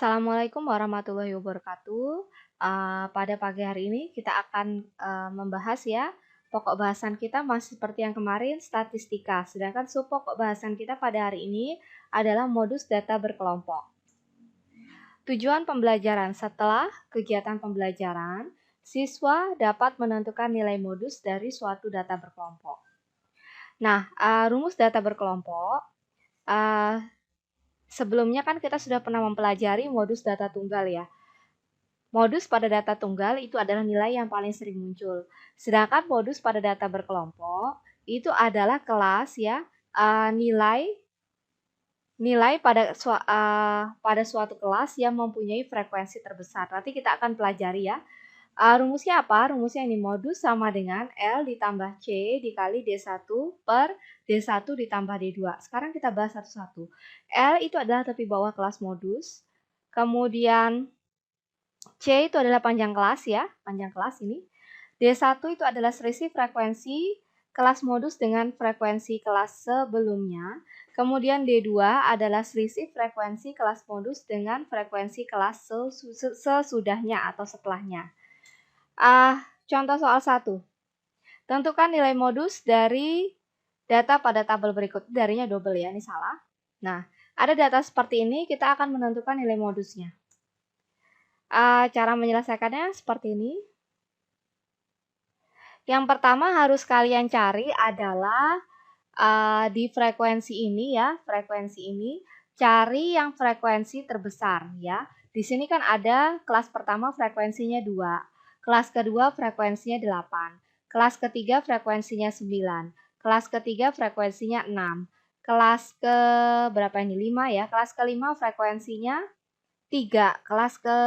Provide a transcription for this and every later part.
Assalamualaikum warahmatullahi wabarakatuh. Pada pagi hari ini kita akan membahas ya, pokok bahasan kita masih seperti yang kemarin, statistika. Sedangkan subpokok bahasan kita pada hari ini adalah modus data berkelompok. Tujuan pembelajaran: setelah kegiatan pembelajaran, siswa dapat menentukan nilai modus dari suatu data berkelompok. Nah, rumus data berkelompok, sebelumnya kan kita sudah pernah mempelajari modus data tunggal ya. Modus pada data tunggal itu adalah nilai yang paling sering muncul. Sedangkan modus pada data berkelompok itu adalah kelas ya, nilai pada suatu kelas yang mempunyai frekuensi terbesar. Nanti kita akan pelajari ya. Rumusnya apa? Rumusnya ini modus sama dengan L ditambah C dikali D1 per D1 ditambah D2. Sekarang kita bahas satu-satu. L itu adalah tepi bawah kelas modus. Kemudian C itu adalah panjang kelas ya, panjang kelas ini. D1 itu adalah selisih frekuensi kelas modus dengan frekuensi kelas sebelumnya. Kemudian D2 adalah selisih frekuensi kelas modus dengan frekuensi kelas sesudahnya atau setelahnya. Contoh soal 1. Tentukan nilai modus dari data pada tabel berikut. Darinya double ya, ini salah. Nah, ada data seperti ini, kita akan menentukan nilai modusnya. Cara menyelesaikannya seperti ini. Yang pertama harus kalian cari adalah di frekuensi ini ya, frekuensi ini cari yang frekuensi terbesar ya. Di sini kan ada kelas pertama frekuensinya 2, kelas kedua frekuensinya 8, kelas ketiga frekuensinya 9, kelas ketiga frekuensinya 6, kelas ke berapa ini 5 ya, kelas kelima frekuensinya 3, kelas ke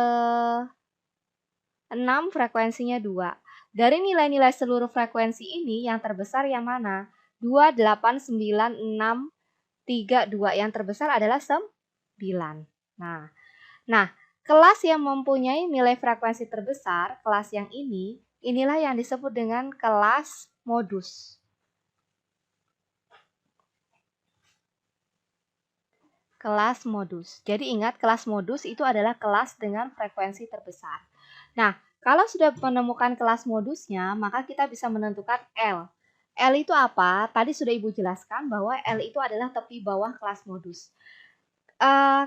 6 frekuensinya 2. Dari nilai-nilai seluruh frekuensi ini yang terbesar yang mana? 2, 8, 9, 6, 3, 2. Yang terbesar adalah 9. Nah, kelas yang mempunyai nilai frekuensi terbesar, kelas yang inilah yang disebut dengan kelas modus. Kelas modus. Jadi ingat, kelas modus itu adalah kelas dengan frekuensi terbesar. Nah, kalau sudah menemukan kelas modusnya, maka kita bisa menentukan L. L itu apa? Tadi sudah Ibu jelaskan bahwa L itu adalah tepi bawah kelas modus.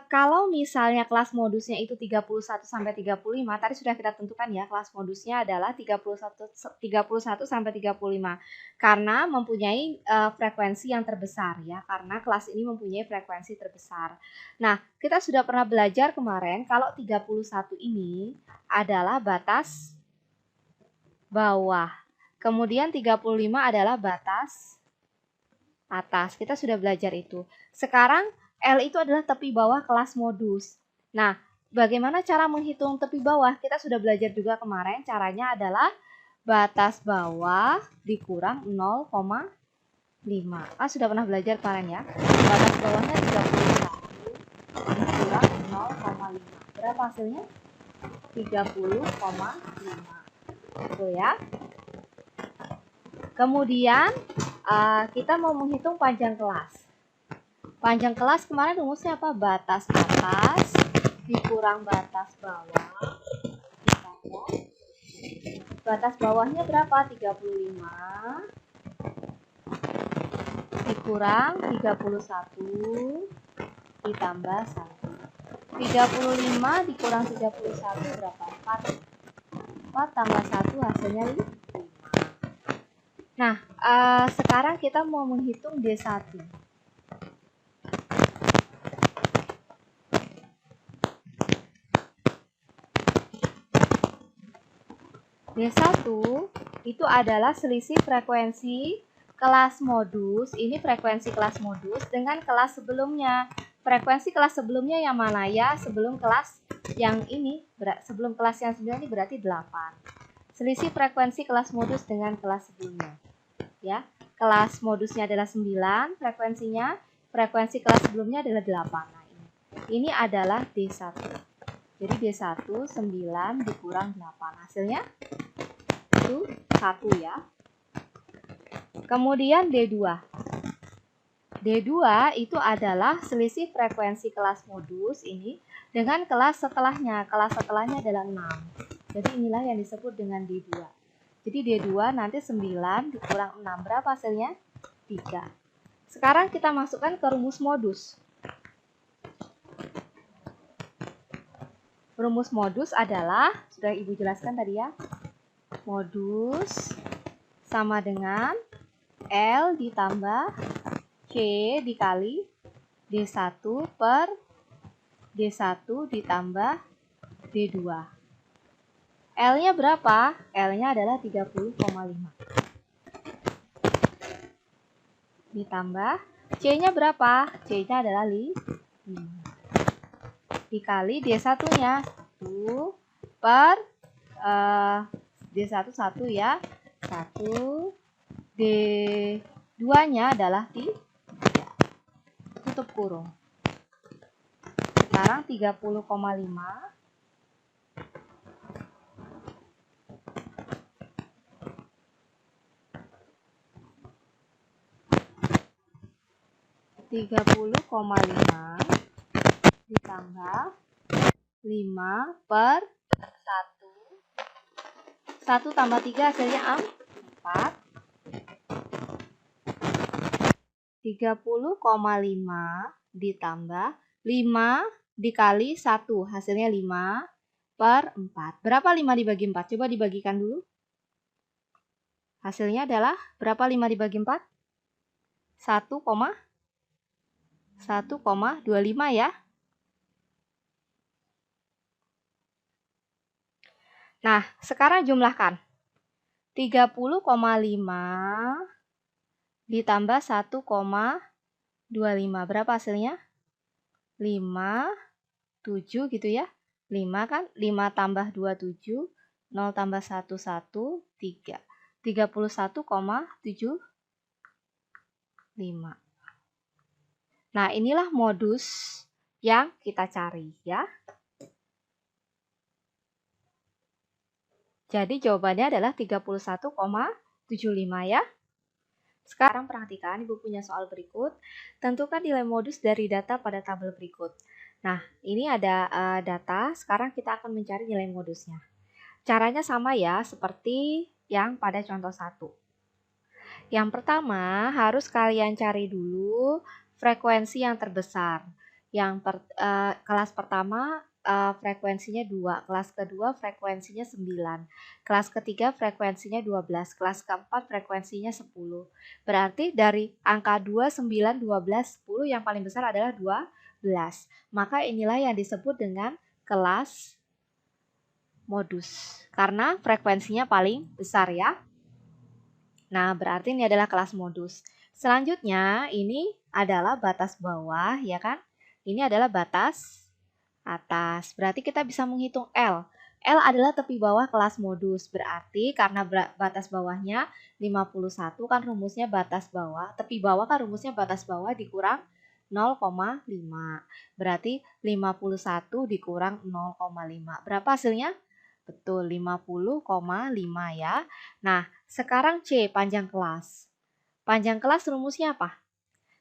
Kalau misalnya kelas modusnya itu 31 sampai 35, tadi sudah kita tentukan ya, kelas modusnya adalah 31 sampai 35 karena mempunyai frekuensi yang terbesar ya, karena kelas ini mempunyai frekuensi terbesar. Nah, kita sudah pernah belajar kemarin kalau 31 ini adalah batas bawah. Kemudian 35 adalah batas atas. Kita sudah belajar itu. Sekarang L itu adalah tepi bawah kelas modus. Nah, bagaimana cara menghitung tepi bawah? Kita sudah belajar juga kemarin. Caranya adalah batas bawah dikurang 0,5. Sudah pernah belajar kemarin ya. Batas bawahnya 31 dikurang 0,5. Berapa hasilnya? 30,5. Betul ya. Kemudian kita mau menghitung panjang kelas. Panjang kelas kemarin rumusnya apa? Batas atas dikurang batas bawah. Batas bawahnya berapa? 35 dikurang 31 ditambah 1. 35 dikurang 31 berapa? 4. 4 tambah 1 hasilnya 5. Nah, sekarang kita mau menghitung D1. D1 itu adalah selisih frekuensi kelas modus, ini frekuensi kelas modus dengan kelas sebelumnya. Frekuensi kelas sebelumnya yang mana ya? Sebelum kelas yang ini, sebelum kelas yang 9 ini berarti 8. Selisih frekuensi kelas modus dengan kelas sebelumnya. Ya, kelas modusnya adalah 9 frekuensinya, frekuensi kelas sebelumnya adalah 8. Nah, ini adalah D1. Jadi D1 9 dikurang 8. Hasilnya itu 1 ya. Kemudian D2. D2 itu adalah selisih frekuensi kelas modus ini dengan kelas setelahnya. Kelas setelahnya adalah 6. Jadi inilah yang disebut dengan D2. Jadi D2 nanti 9 dikurang 6. Berapa hasilnya? 3. Sekarang kita masukkan ke rumus modus. Rumus modus adalah, sudah Ibu jelaskan tadi ya, modus sama dengan L ditambah C dikali D1 per D1 ditambah D2. L-nya berapa? L-nya adalah 30,5. Ditambah C-nya berapa? C-nya adalah 5. Dikali D1-nya 1 per D1 1 ya. 1 D2-nya adalah 3. Tutup kurung. Sekarang 30,5 ditambah 5 per 1. 1 tambah 3 hasilnya 4. 30,5 ditambah 5 dikali 1 hasilnya 5 per 4. Berapa 5 dibagi 4? Coba dibagikan dulu. Hasilnya adalah berapa 5 dibagi 4? 1,25 ya. Nah, sekarang jumlahkan. 30,5 ditambah 1,25. Berapa hasilnya? 5, 7 gitu ya. 5 kan? 5 tambah 2, 7. 0 tambah 1, 1, 3. 31,75. Nah, inilah modus yang kita cari ya. Jadi jawabannya adalah 31,75 ya. Sekarang perhatikan, Ibu punya soal berikut. Tentukan nilai modus dari data pada tabel berikut. Nah, ini ada data, sekarang kita akan mencari nilai modusnya. Caranya sama ya, seperti yang pada contoh 1. Yang pertama, harus kalian cari dulu frekuensi yang terbesar. Kelas pertama frekuensinya 2, kelas kedua frekuensinya 9, kelas ketiga frekuensinya 12, kelas keempat frekuensinya 10. Berarti dari angka 2, 9, 12, 10 yang paling besar adalah 12. Maka inilah yang disebut dengan kelas modus, karena frekuensinya paling besar ya. Nah, berarti ini adalah kelas modus. Selanjutnya, ini adalah batas bawah, ya kan? Ini adalah batas atas. Berarti kita bisa menghitung L. L adalah tepi bawah kelas modus. Berarti karena batas bawahnya 51 kan rumusnya batas bawah. Tepi bawah kan rumusnya batas bawah dikurang 0,5. Berarti 51 dikurang 0,5. Berapa hasilnya? Betul, 50,5 ya. Nah, sekarang C, panjang kelas. Panjang kelas rumusnya apa?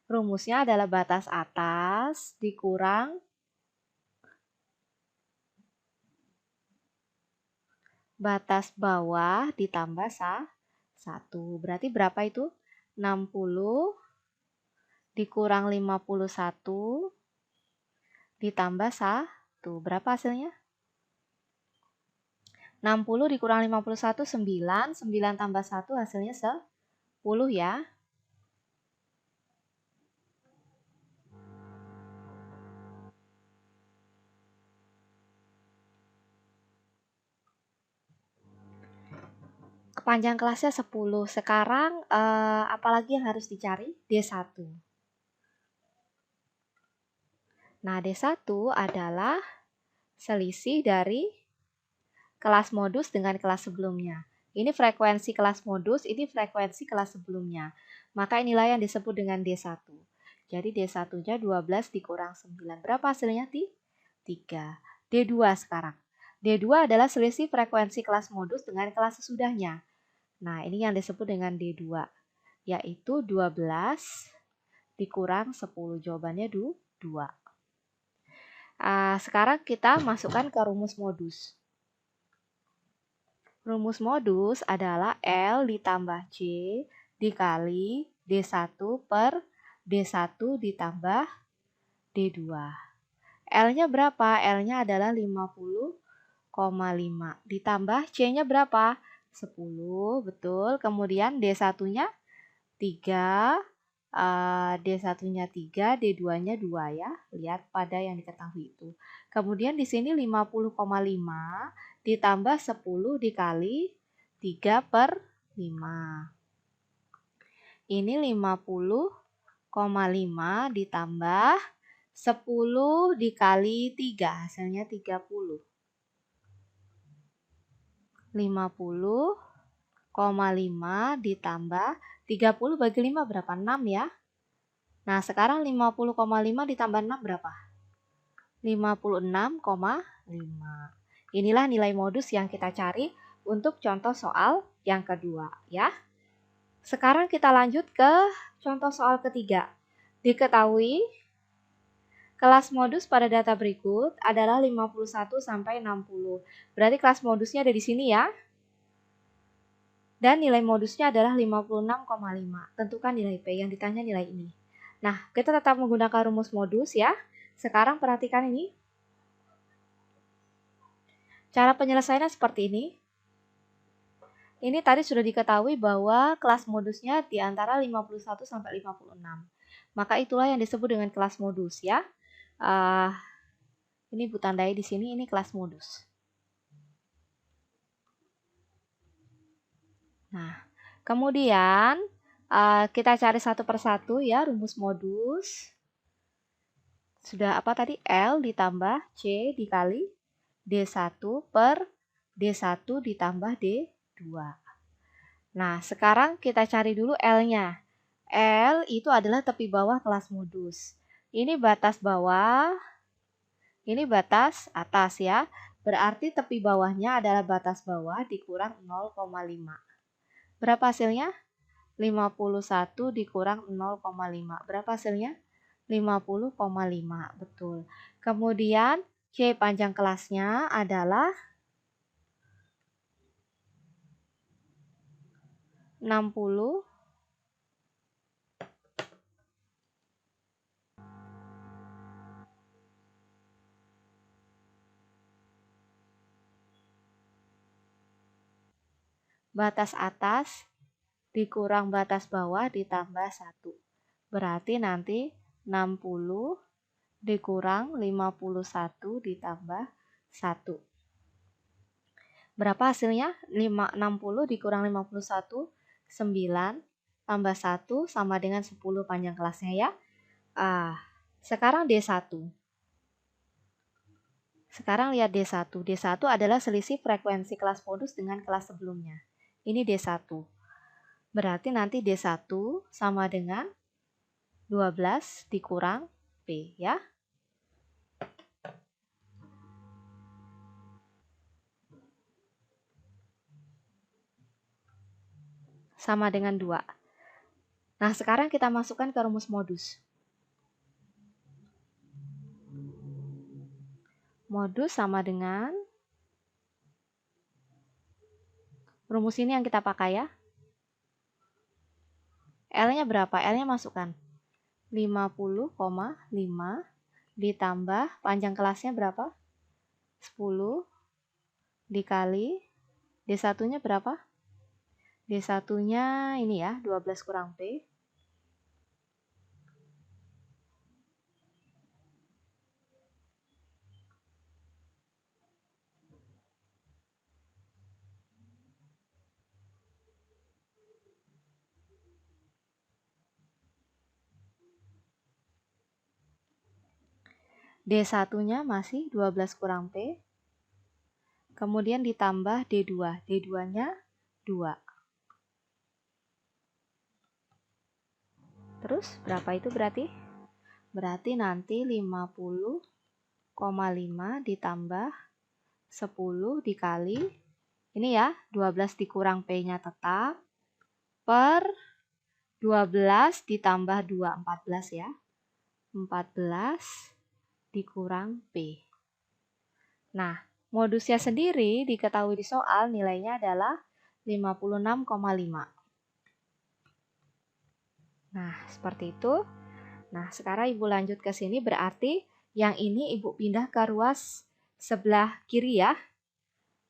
Rumusnya adalah batas atas dikurang batas bawah ditambah 1. Berarti berapa itu? 60 dikurang 51 ditambah 1. Berapa hasilnya? 60 dikurang 51, 9. 9 tambah 1 hasilnya 10 ya. Panjang kelasnya 10. Sekarang apalagi yang harus dicari? D1. Nah, D1 adalah selisih dari kelas modus dengan kelas sebelumnya. Ini frekuensi kelas modus, ini frekuensi kelas sebelumnya. Maka inilah yang disebut dengan D1. Jadi D1-nya 12 dikurang 9. Berapa hasilnya? 3. D2 sekarang. D2 adalah selisih frekuensi kelas modus dengan kelas sesudahnya. Nah, ini yang disebut dengan D2, yaitu 12 dikurang 10. Jawabannya 2. Sekarang kita masukkan ke rumus modus. Rumus modus adalah L ditambah C dikali D1 per D1 ditambah D2. L-nya berapa? L-nya adalah 50,5. Ditambah C-nya berapa? 10, betul. Kemudian D1-nya 3. D1-nya 3, D2-nya 2 ya. Lihat pada yang diketahui itu. Kemudian di sini 50,5 ditambah 10 dikali 3 per 5. Ini 50,5 ditambah 10 dikali 3, hasilnya 30. 50,5 ditambah 30 bagi 5 berapa? 6 ya. Nah, sekarang 50,5 ditambah 6 berapa? 56,5. Inilah nilai modus yang kita cari untuk contoh soal yang kedua ya. Sekarang kita lanjut ke contoh soal ketiga. Diketahui kelas modus pada data berikut adalah 51 sampai 60. Berarti kelas modusnya ada di sini ya. Dan nilai modusnya adalah 56,5. Tentukan nilai P, yang ditanya nilai ini. Nah, kita tetap menggunakan rumus modus ya. Sekarang perhatikan ini. Cara penyelesaiannya seperti ini. Ini tadi sudah diketahui bahwa kelas modusnya di antara 51 sampai 56. Maka itulah yang disebut dengan kelas modus ya. Ini Bu tandai di sini, ini kelas modus. Nah, kemudian kita cari satu persatu ya rumus modus. Sudah apa tadi? L ditambah C dikali D1 per D1 ditambah D2. Nah, sekarang kita cari dulu L-nya. L itu adalah tepi bawah kelas modus. Ini batas bawah, ini batas atas ya. Berarti tepi bawahnya adalah batas bawah dikurang 0,5. Berapa hasilnya? 51 dikurang 0,5. Berapa hasilnya? 50,5. Betul. Kemudian C panjang kelasnya adalah 60. Batas atas dikurang batas bawah ditambah 1. Berarti nanti 60 dikurang 51 ditambah 1. Berapa hasilnya? 60 dikurang 51, 9 tambah 1 sama dengan 10 panjang kelasnya ya. Sekarang D1. Sekarang lihat D1. D1 adalah selisih frekuensi kelas modus dengan kelas sebelumnya. Ini D1. Berarti nanti D1 sama dengan 12 dikurang P ya. Sama dengan 2. Nah, sekarang kita masukkan ke rumus modus. Modus sama dengan rumus ini yang kita pakai ya. L-nya berapa? L-nya masukkan 50,5 ditambah panjang kelasnya berapa? 10 dikali D1-nya berapa? D1-nya ini ya, 12 kurang P. D1-nya masih 12 kurang P. Kemudian ditambah D2. D2-nya 2. Terus berapa itu berarti? Berarti nanti 50,5 ditambah 10 dikali, ini ya, 12 dikurang P-nya tetap, per 12 ditambah 2, 14 ya. 14 dikurang P. Nah, modusnya sendiri diketahui di soal nilainya adalah 56,5. Nah, seperti itu. Nah, sekarang Ibu lanjut ke sini, berarti yang ini Ibu pindah ke ruas sebelah kiri ya.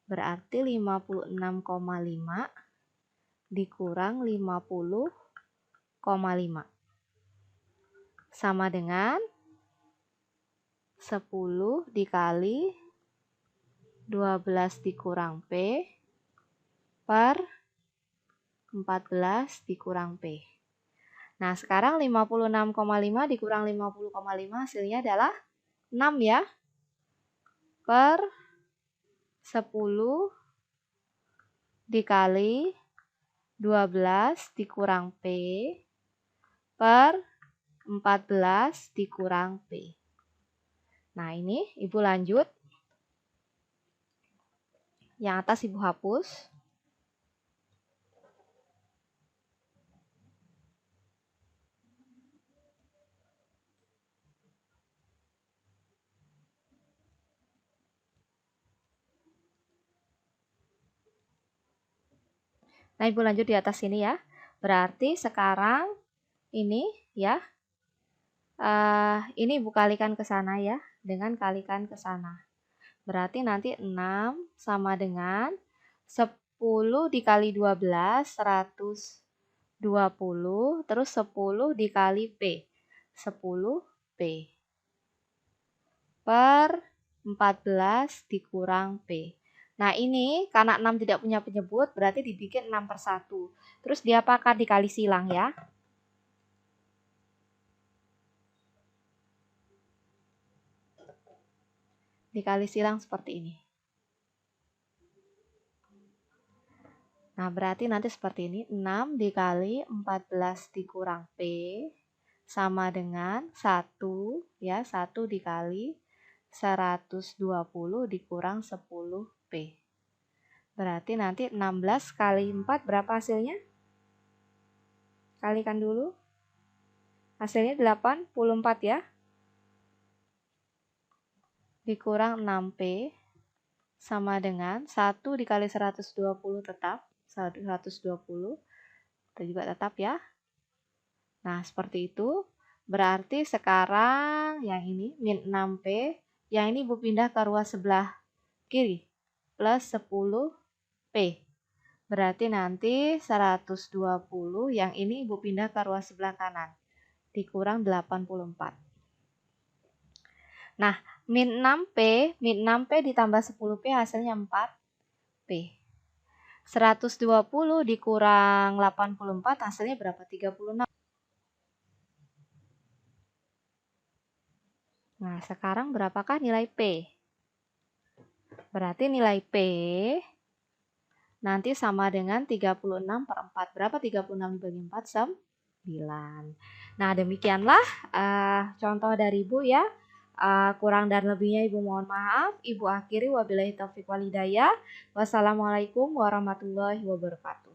Berarti 56,5 dikurang 50,5 sama dengan 10 dikali 12 dikurang P per 14 dikurang P. Nah, sekarang 56,5 dikurang 50,5 hasilnya adalah 6 ya. Per 10 dikali 12 dikurang P per 14 dikurang P. Nah, ini Ibu lanjut. Yang atas Ibu hapus. Nah, Ibu lanjut di atas sini ya. Berarti sekarang ini ya, ini Ibu kalikan ke sana ya, dengan kalikan ke sana. Berarti nanti 6 sama dengan 10 dikali 12, 120, terus 10 dikali P, 10 P. Per 14 dikurang P. Nah, ini karena 6 tidak punya penyebut, berarti dibikin 6 per 1. Terus diapakan? Dikali silang ya. Dikali silang seperti ini. Nah, berarti nanti seperti ini. 6 dikali 14 dikurang P sama dengan 1, ya, 1 dikali 120 dikurang 10 P. Berarti nanti 16 kali 4 berapa hasilnya? Kalikan dulu. Hasilnya 84 ya. Dikurang 6P sama dengan 1 dikali 120 tetap. 120. Itu juga tetap ya. Nah, seperti itu. Berarti sekarang yang ini min 6P. Yang ini Ibu pindah ke ruas sebelah kiri. Plus 10P. Berarti nanti 120, yang ini Ibu pindah ke ruas sebelah kanan. Dikurang 84. Nah, min 6P ditambah 10P hasilnya 4P. 120 dikurang 84 hasilnya berapa? 36. Nah, sekarang berapakah nilai P? Berarti nilai P nanti sama dengan 36 per 4. Berapa 36 dibagi 4? 9. Nah, demikianlah contoh dari Ibu ya. Kurang dan lebihnya Ibu mohon maaf. Ibu akhiri wabillahi taufiq wal hidayah. Wassalamualaikum warahmatullahi wabarakatuh.